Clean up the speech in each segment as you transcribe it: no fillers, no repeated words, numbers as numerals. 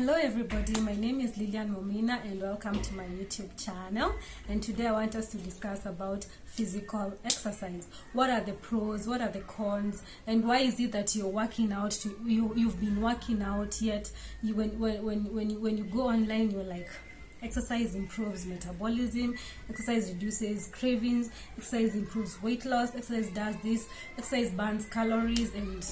Hello everybody, my name is Mumina and welcome to my YouTube channel. And today I want us to discuss about physical exercise. What are the pros, what are the cons, and why is it that you're working out, you've been working out, yet when you go online you're like, exercise improves metabolism, exercise reduces cravings, exercise improves weight loss, exercise does this, exercise burns calories, and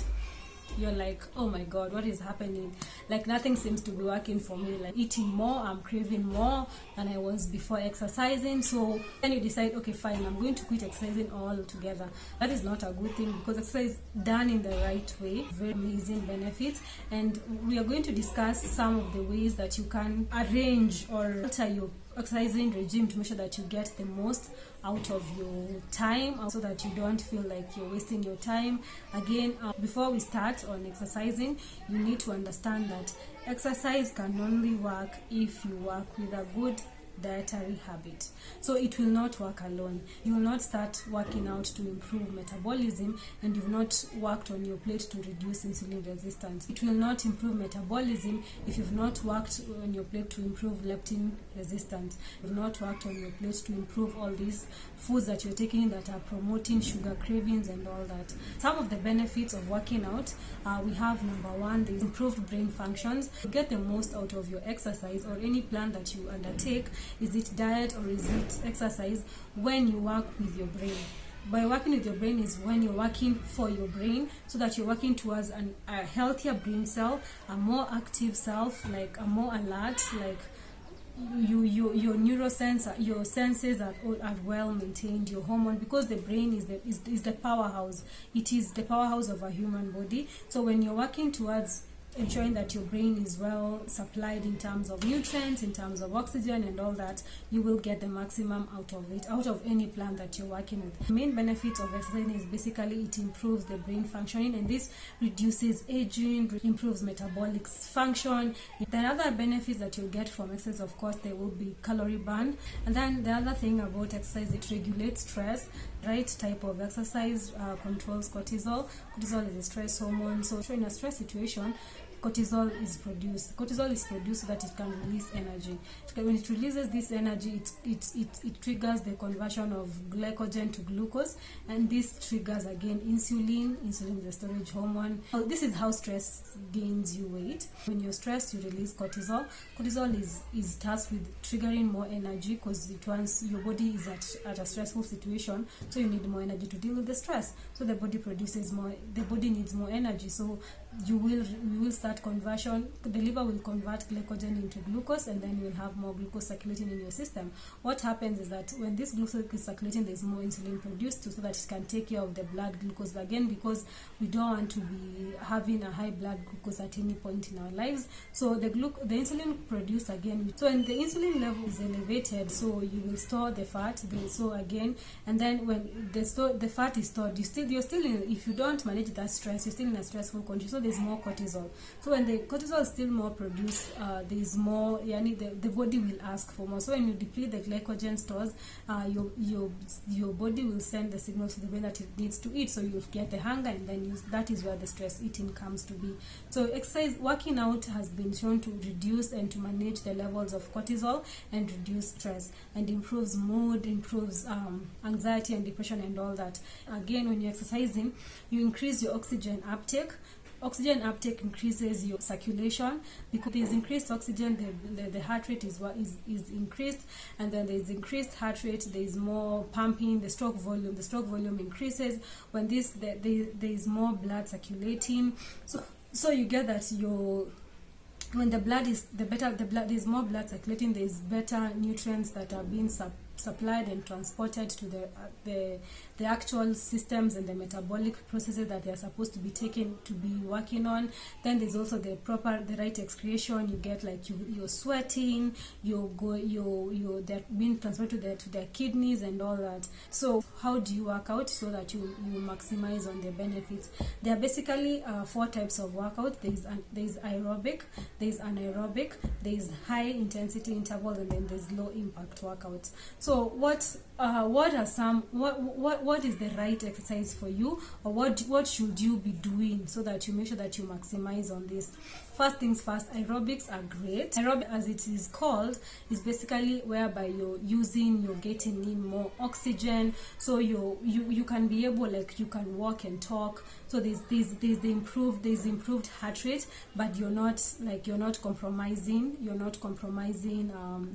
you're like, oh my god, what is happening? Like nothing seems to be working for me. Like eating more, I'm craving more than I was before exercising. So then you decide, okay fine, I'm going to quit exercising altogether. That is not a good thing, because exercise done in the right way, very amazing benefits. And we are going to discuss some of the ways that you can arrange or alter your exercising regime to make sure that you get the most out of your time, so that you don't feel like you're wasting your time. Again, before we start on exercising, you need to understand that exercise can only work if you work with a good dietary habit. So it will not work alone. You will not start working out to improve metabolism and you've not worked on your plate to reduce insulin resistance. It will not improve metabolism if you've not worked on your plate to improve leptin resistance. You've not worked on your plate to improve all these foods that you're taking that are promoting sugar cravings and all that. Some of the benefits of working out, we have number one, the improved brain functions. To get the most out of your exercise or any plan that you undertake, is it diet or is it exercise, when you work with your brain. By working with your brain is when you're working for your brain, so that you're working towards a healthier brain cell, a more active self, like a more alert, like your neurosense, your senses are well maintained, your hormone, because the brain is the powerhouse. It is the powerhouse of a human body. So when you're working towards ensuring that your brain is well supplied in terms of nutrients, in terms of oxygen and all that, you will get the maximum out of it, out of any plan that you're working with. The main benefits of exercising is basically it improves the brain functioning, and this reduces aging, improves metabolic function. The other benefits that you'll get from exercise, of course, there will be calorie burn. And then the other thing about exercise, it regulates stress. Right type of exercise controls cortisol. Cortisol is a stress hormone. So in a stress situation, cortisol is produced. Cortisol is produced so that it can release energy. When it releases this energy, it triggers the conversion of glycogen to glucose, and this triggers again insulin. Insulin is a storage hormone. So this is how stress gains you weight. When you're stressed, you release cortisol. Cortisol is tasked with triggering more energy, because once your body is at a stressful situation, so you need more energy to deal with the stress. So the body produces more. The body needs more energy. So you will start conversion. The liver will convert glycogen into glucose, and then you will have more glucose circulating in your system. What happens is that when this glucose is circulating, there is more insulin produced so that it can take care of the blood glucose. But again, because we don't want to be having a high blood glucose at any point in our lives, so the insulin produced again. So when the insulin level is elevated, so you will store the fat. So again, and then when the fat is stored, you're still in, if you don't manage that stress, you're still in a stressful condition. So there's more cortisol. So when the cortisol is still more produced, there's more, the body will ask for more. So when you deplete the glycogen stores, your body will send the signal to the brain that it needs to eat. So you'll get the hunger, and then that is where the stress eating comes to be. So exercise, working out has been shown to reduce and to manage the levels of cortisol and reduce stress, and improves mood, improves anxiety and depression and all that. Again, when you're exercising, you increase your oxygen uptake. Oxygen uptake increases your circulation, because there's increased oxygen, the heart rate is increased, and then there's increased heart rate, there's more pumping, the stroke volume increases. When there is more blood circulating, so you get that when the blood there's more blood circulating, there's better nutrients that are being supplied and transported to the actual systems and the metabolic processes that they are supposed to be taken to be working on. Then there's also the right excretion. You get like you're sweating, they're being transported to their kidneys and all that. So how do you work out so that you maximize on the benefits? There are basically 4 types of workouts. There's aerobic, there's anaerobic, there's high intensity intervals, and then there's low impact workouts. So So what are some what is the right exercise for you, or what should you be doing so that you make sure that you maximize on this? First things first, aerobics are great. Aerobic, as it is called, is basically whereby you're getting in more oxygen, so you can be able, like, you can walk and talk. So there's improved heart rate, but you're not compromising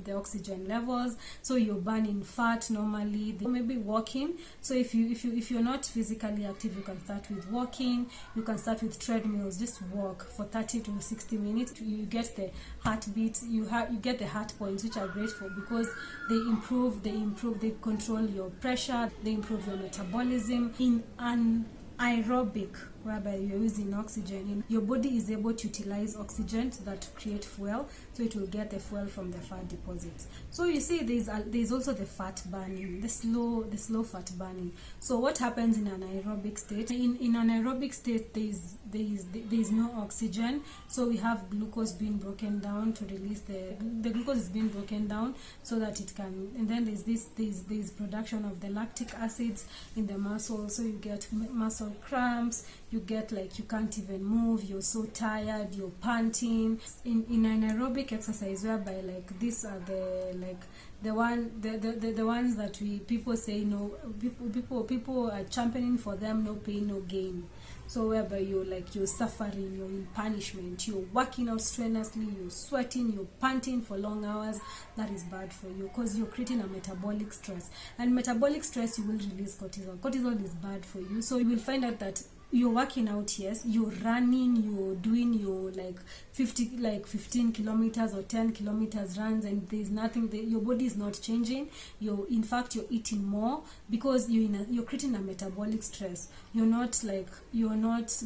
the oxygen levels, so you're burning fat normally. Maybe walking. So if you're not physically active, you can start with walking. You can start with treadmills. Just walk for 30 to 60 minutes. You get the heartbeat. You get the heart points, which are great because they control your pressure, they improve your metabolism. In an aerobic, whereby you're using oxygen, your body is able to utilize oxygen to create fuel, so it will get the fuel from the fat deposits. So you see, there's also the fat burning, the slow fat burning. So what happens in an aerobic state? In an aerobic state, there's no oxygen, so we have glucose being broken down to release the glucose is being broken down so that it can, and then there's production of the lactic acids in the muscle, so you get muscle cramps, you get, like, you can't even move, you're so tired, you're panting. In an aerobic exercise, whereby, like, these are the ones that people say no, people are championing for them, no pain, no gain. So whereby you're suffering, you're in punishment, you're working out strenuously, you're sweating, you're panting for long hours. That is bad for you because you're creating a metabolic stress, and metabolic stress, you will release cortisol. Cortisol is bad for you. So you will find out that you're working out, yes, you're running, you're doing your 15 kilometers or 10 kilometers runs, and there's nothing, your body is not changing. You're eating more because you're creating a metabolic stress. You're not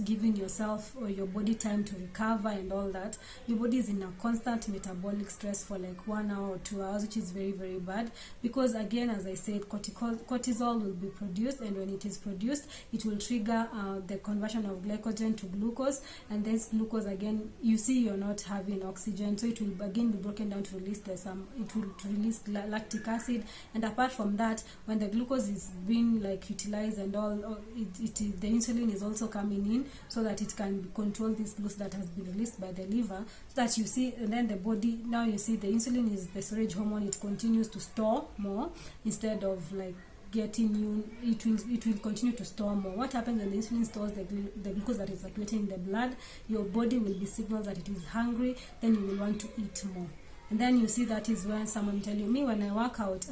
giving yourself or your body time to recover and all that. Your body is in a constant metabolic stress for like 1 hour or 2 hours, which is very, very bad, because again, as I said, cortisol will be produced, and when it is produced, it will trigger the conversion of glycogen to glucose, and this glucose, again, you see, you're not having oxygen, so it will again be broken down to release lactic acid. And apart from that, when the glucose is being utilized and all, the insulin is also coming in so that it can control this glucose that has been released by the liver, so that you see, and then the body, now you see, the insulin is the storage hormone. It continues to store more instead of getting you, it will continue to store more. What happens when the insulin stores the glucose that is circulating in the blood? Your body will be signaled that it is hungry, then you will want to eat more. And then you see, that is when someone tell you, me when I work out,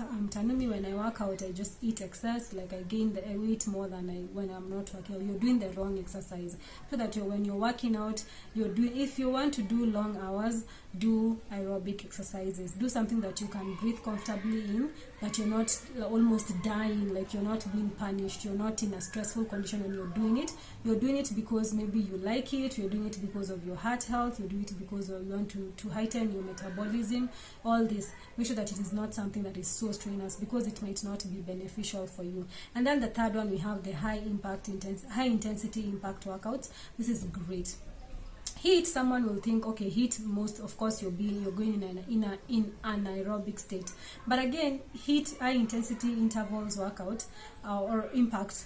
I just eat excess, I gain the weight more than when I'm not working. You're doing the wrong exercise. So that when you're working out, if you want to do long hours, do aerobic exercises. Do something that you can breathe comfortably in, that you're not almost dying, you're not being punished, you're not in a stressful condition when you're doing it. You're doing it because maybe you like it, you're doing it because of your heart health, you're doing it because you want to heighten your metabolism. All this, make sure that it is not something that is so strenuous, because it might not be beneficial for you. And then the third one, we have the high intensity impact workouts. This is great. HIIT, someone will think, okay, HIIT, most of course you're going in an aerobic state, but again, HIIT, high intensity intervals workout or impact,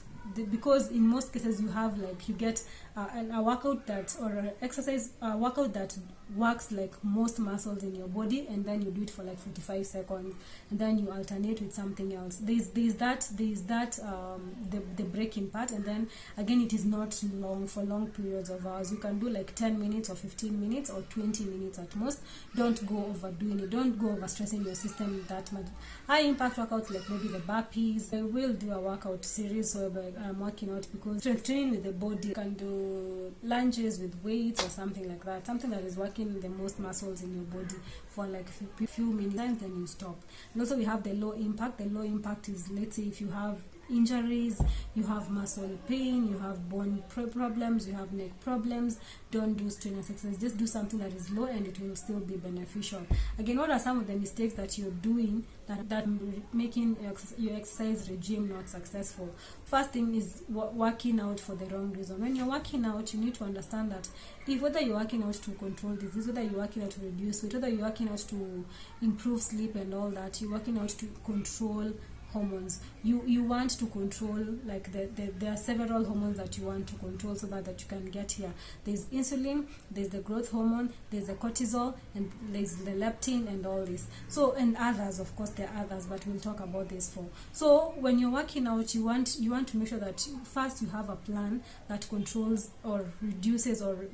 because in most cases you have you get a workout that, or an exercise workout that works most muscles in your body, and then you do it for 45 seconds, and then you alternate with something else. There's the breaking part, and then again, it is not long, for long periods of hours. You can do 10 minutes or 15 minutes or 20 minutes at most. Don't go overdoing it. Don't go overstressing your system that much. High impact workouts, maybe the burpees. I will do a workout series where I'm working out, because strength training with the body, you can do lunges with weights or something like that, something that is working the most muscles in your body for a few minutes, and then you stop. And also we have the low impact. The low impact is, let's say if you have injuries, you have muscle pain, you have bone problems, you have neck problems, don't do strenuous exercise. Just do something that is low and it will still be beneficial. Again, what are some of the mistakes that you're doing that making your exercise regime not successful? First thing is working out for the wrong reason. When you're working out, you need to understand that whether you're working out to control disease, whether you're working out to reduce weight, whether you're working out to improve sleep and all that, you're working out to control hormones. You want to control, like there are several hormones that you want to control so that you can get here. There's insulin, there's the growth hormone, there's the cortisol, and there's the leptin and all this. So, and others, of course there are others, but we'll talk about this for. So when you're working out, you want to make sure that first you have a plan that controls or reduces or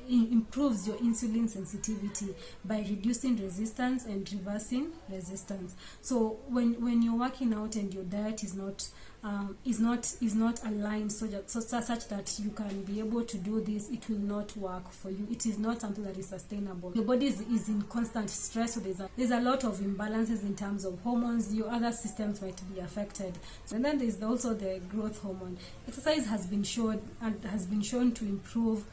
improves your insulin sensitivity by reducing resistance and reversing resistance. So when you're working out and your diet is not aligned such that you can be able to do this, it will not work for you. It is not something that is sustainable. Your body is in constant stress, so there's a lot of imbalances in terms of hormones. Your other systems might be affected. So, and then there's also the growth hormone. Exercise has been shown to improve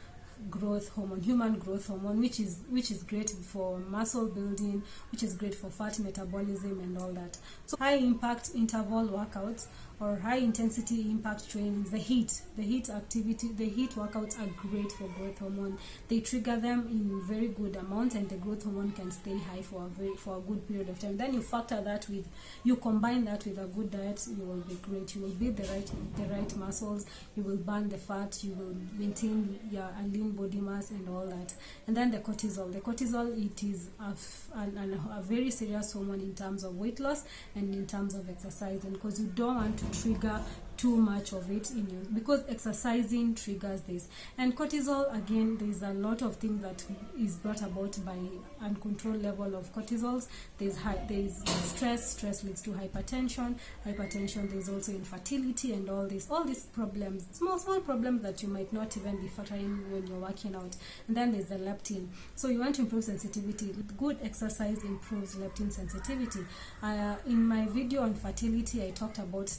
growth hormone, human growth hormone, which is great for muscle building, which is great for fat metabolism and all that. So high impact interval workouts or high intensity impact trainings, the heat workouts are great for growth hormone. They trigger them in very good amounts, and the growth hormone can stay high for a good period of time. Then you combine that with a good diet, you will be great. You will build the right muscles, you will burn the fat, you will maintain your lean body mass and all that. And then the cortisol, it is a very serious hormone in terms of weight loss and in terms of exercise, and because you don't want to trigger too much of it in you, because exercising triggers this. And cortisol, again, there's a lot of things that is brought about by uncontrolled level of cortisols. There's stress leads to hypertension, there's also infertility and all these problems, small problems that you might not even be factoring when you're working out. And then there's the leptin. So you want to improve sensitivity. Good exercise improves leptin sensitivity. In my video on fertility, I talked about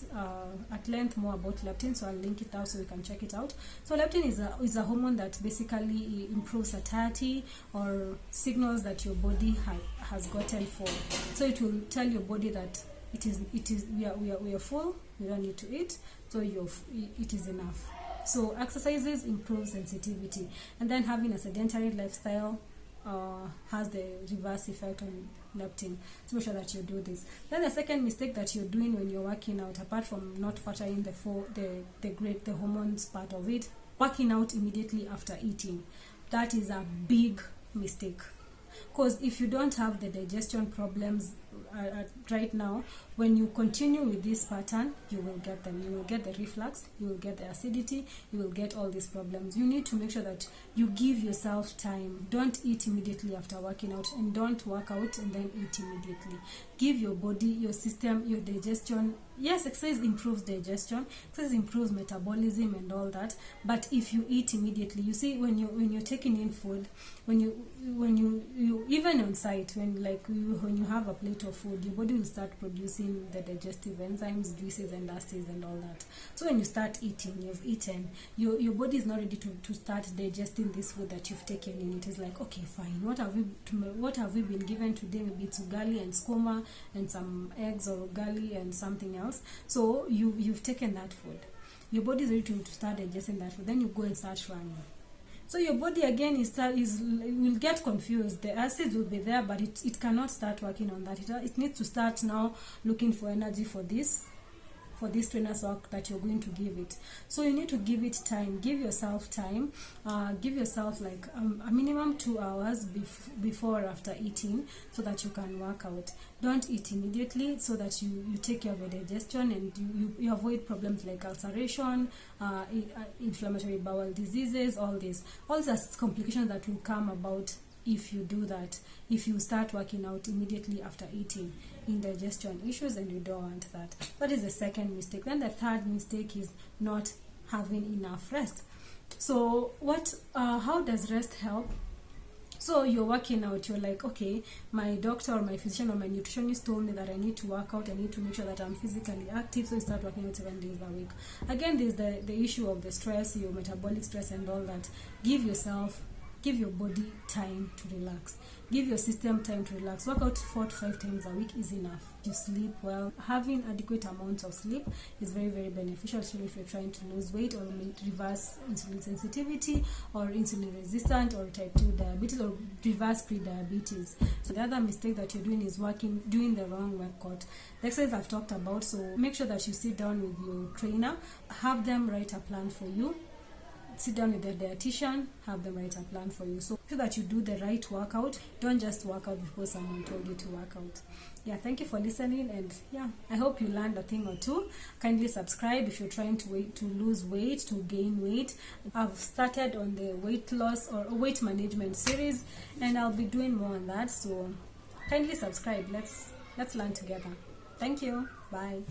at length more about leptin, so I'll link it out so you can check it out. So leptin is a hormone that basically improves satiety or signals that your body has gotten full. So it will tell your body that we are full, we don't need to eat, so it is enough. So exercises improve sensitivity, and then having a sedentary lifestyle has the reverse effect on leptin. So make sure that you do this. Then the second mistake that you're doing when you're working out, apart from not factoring the hormones part of it, working out immediately after eating. That is a big mistake, because if you don't have the digestion problems right now, when you continue with this pattern, you will get them. You will get the reflux, you will get the acidity, you will get all these problems. You need to make sure that you give yourself time. Don't eat immediately after working out, and don't work out and then eat immediately. Give your body, your system, your digestion. Yes, exercise improves digestion, exercise improves metabolism and all that, but if you eat immediately, you see, when you're taking in food, when you even on site, when you have a plate of food, your body will start producing the digestive enzymes, juices and acids and all that. So when you start eating, you've eaten, your body is not ready to start digesting this food that you've taken in. It is like, okay, fine, what have we been given today? Maybe it's ugali and skoma and some eggs, or ugali and something else. So you've taken that food, your body is ready to start digesting that food. Then you go and start running. So your body again will get confused. The acids will be there, but it cannot start working on that. It needs to start now looking for energy for this strenuous work that you're going to give it. So you need to give it time. Give yourself time. Give yourself like a minimum 2 hours before or after eating, so that you can work out. Don't eat immediately, so that you take care of your digestion, and you avoid problems like ulceration, inflammatory bowel diseases, all these are complications that will come about if you do that, if you start working out immediately after eating, indigestion issues, and you don't want that. That is the second mistake. Then the third mistake is not having enough rest. So how does rest help? So you're working out, you're like, okay, my doctor or my physician or my nutritionist told me that I need to work out, I need to make sure that I'm physically active, so you start working out 7 days a week. Again, there's the issue of the stress, your metabolic stress and all that. Give your body time to relax. Give your system time to relax. Work out 4 to 5 times a week is enough. You sleep well. Having adequate amounts of sleep is very, very beneficial, especially if you're trying to lose weight or reverse insulin sensitivity or insulin resistant or type 2 diabetes or reverse prediabetes. So the other mistake that you're doing is doing the wrong workout. The exercise I've talked about, so make sure that you sit down with your trainer, have them write a plan for you. Sit down with the dietitian, have them write a plan for you, so that you do the right workout. Don't just work out because someone told you to work out. Yeah, thank you for listening, and yeah, I hope you learned a thing or two. Kindly subscribe if you're trying to lose weight, to gain weight. I've started on the weight loss or weight management series, and I'll be doing more on that, so kindly subscribe. Let's learn together. Thank you. Bye.